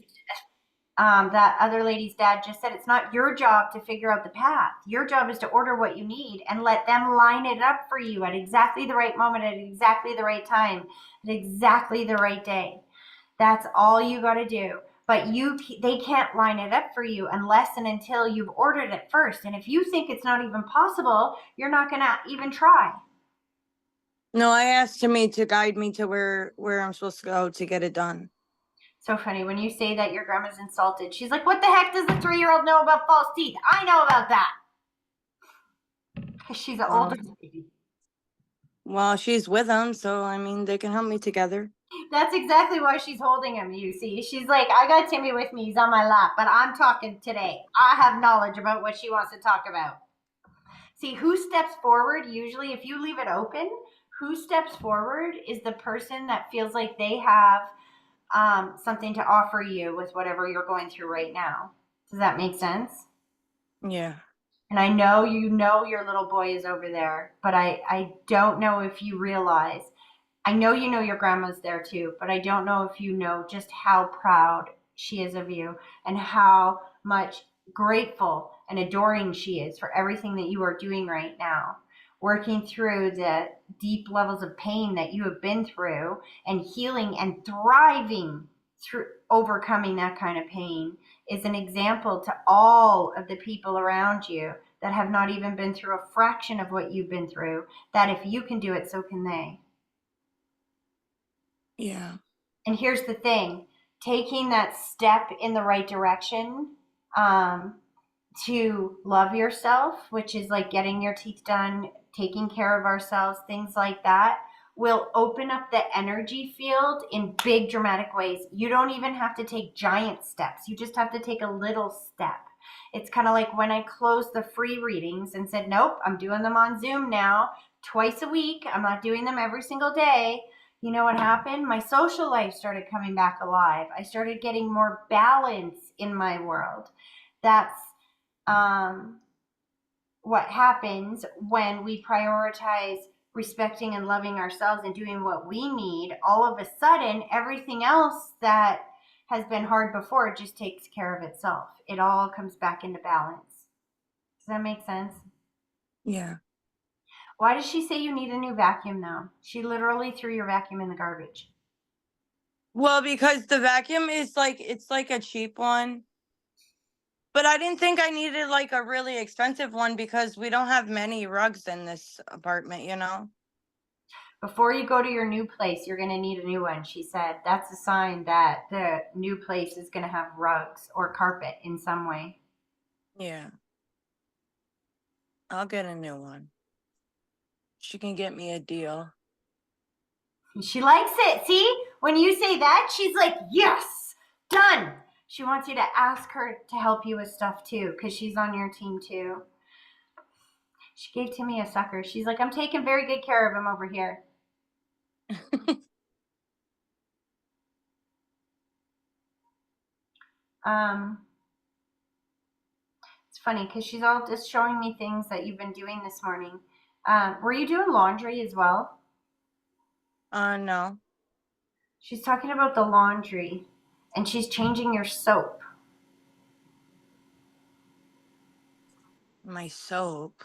that other lady's dad just said, it's not your job to figure out the path. Your job is to order what you need and let them line it up for you at exactly the right moment, at exactly the right time, at exactly the right day. That's all you got to do. But they can't line it up for you unless and until you've ordered it first. And if you think it's not even possible, you're not going to even try. No, I asked Timmy to guide me to where I'm supposed to go to get it done. So funny when you say that your grandma's insulted. She's like, what the heck does the 3-year-old know about false teeth? I know about that. Because she's an older lady. Well, she's with them, so I mean, they can help me together. That's exactly why she's holding him, you see. She's like, I got Timmy with me. He's on my lap, but I'm talking today. I have knowledge about what she wants to talk about. See, who steps forward, usually, if you leave it open, who steps forward is the person that feels like they have something to offer you with whatever you're going through right now. Does that make sense? Yeah. And I know you know your little boy is over there, but I don't know if you realize. I know you know your grandma's there too, but I don't know if you know just how proud she is of you and how much grateful and adoring she is for everything that you are doing right now. Working through the deep levels of pain that you have been through and healing and thriving through overcoming that kind of pain is an example to all of the people around you that have not even been through a fraction of what you've been through, that if you can do it, so can they. Yeah. And here's the thing, taking that step in the right direction to love yourself, which is like getting your teeth done, taking care of ourselves, things like that, will open up the energy field in big dramatic ways. You don't even have to take giant steps. You just have to take a little step. It's kind of like when I closed the free readings and said, nope, I'm doing them on Zoom now, twice a week. I'm not doing them every single day. You know what happened? My social life started coming back alive. I started getting more balance in my world. That's what happens when we prioritize respecting and loving ourselves and doing what we need. All of a sudden, everything else that has been hard before just takes care of itself. It all comes back into balance. Does that make sense? Yeah. Why does she say you need a new vacuum now? She literally threw your vacuum in the garbage. Well, because the vacuum is like, it's like a cheap one. But I didn't think I needed like a really expensive one because we don't have many rugs in this apartment, you know? Before you go to your new place, you're going to need a new one, she said. That's a sign that the new place is going to have rugs or carpet in some way. Yeah. I'll get a new one. She can get me a deal. She likes it. See, when you say that, she's like, yes, done. She wants you to ask her to help you with stuff too, because she's on your team too. She gave Timmy a sucker. She's like, I'm taking very good care of him over here. It's funny because she's all just showing me things that you've been doing this morning. Were you doing laundry as well? No. She's talking about the laundry and she's changing your soap. My soap.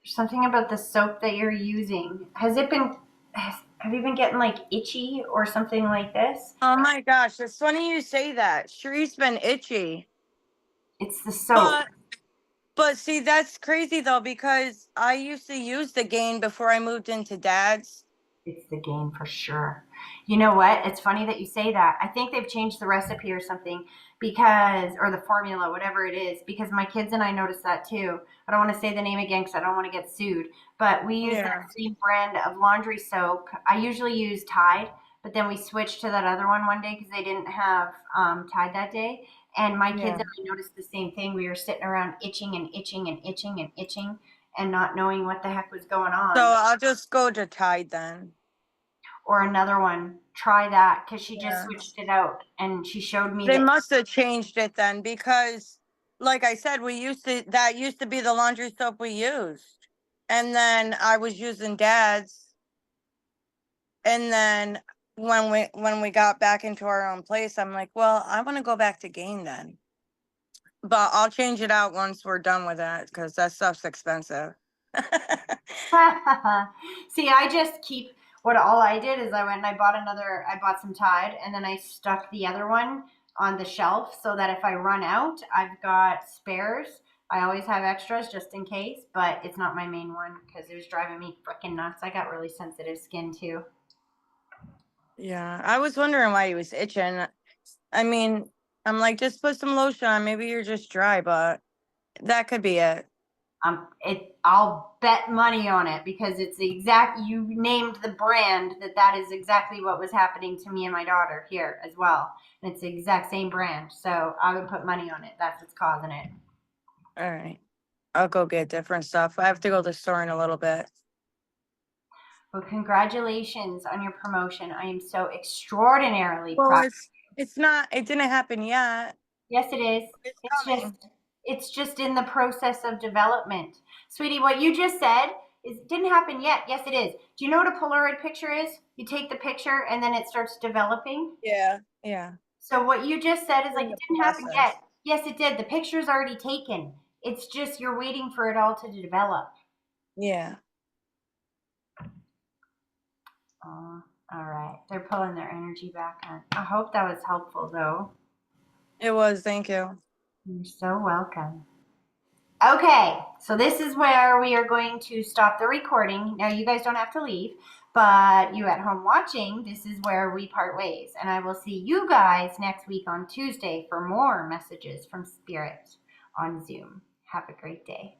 There's something about the soap that you're using. Have you been getting like itchy or something like this? Oh my gosh, it's funny you say that. Shree's been itchy. It's the soap. But see, that's crazy though, because I used to use the Gain before I moved into Dad's. It's the game for sure. You know what? It's funny that you say that. I think they've changed the recipe or something or the formula, whatever it is, because my kids and I noticed that too. I don't want to say the name again because I don't want to get sued, but we use Yeah. that same brand of laundry soap. I usually use Tide, but then we switched to that other one day because they didn't have Tide that day. And my kids Yeah. and I noticed the same thing. We were sitting around itching and itching and itching and itching and not knowing what the heck was going on. So I'll just go to Tide then. Or another one. Try that because she just Yeah. switched it out and she showed me They that. must have changed it then, because like I said, that used to be the laundry soap we used. And then I was using Dad's. And then when we got back into our own place, I'm like, well, I want to go back to Gain then. But I'll change it out once we're done with that because that stuff's expensive. See, I just keep all I did is I went and I bought some Tide and then I stuck the other one on the shelf so that if I run out, I've got spares. I always have extras just in case, but it's not my main one because it was driving me freaking nuts. I got really sensitive skin too. Yeah, I was wondering why he was itching. I mean, I'm like, just put some lotion on. Maybe you're just dry, but that could be it. I'll bet money on it because it's the exact, you named the brand that is exactly what was happening to me and my daughter here as well. And it's the exact same brand. So I would put money on it. That's what's causing it. All right. I'll go get different stuff. I have to go to the store in a little bit. Well, congratulations on your promotion. I am so extraordinarily Well, proud. it's not, it didn't happen yet. Yes, it is. It's It's coming. it's just in the process of development. Sweetie, what you just said didn't happen yet. Yes, it is. Do you know what a Polaroid picture is? You take the picture and then it starts developing. Yeah. Yeah. So what you just said is like In it the didn't happen process. yet. Yes, it did. The picture's already taken. It's just you're waiting for it all to develop. Yeah. Oh, all right. They're pulling their energy back on. I hope that was helpful though. It was. Thank you. You're so welcome. Okay, so this is where we are going to stop the recording. Now you guys don't have to leave, but you at home watching, this is where we part ways. And I will see you guys next week on Tuesday for more messages from Spirit on Zoom. Have a great day.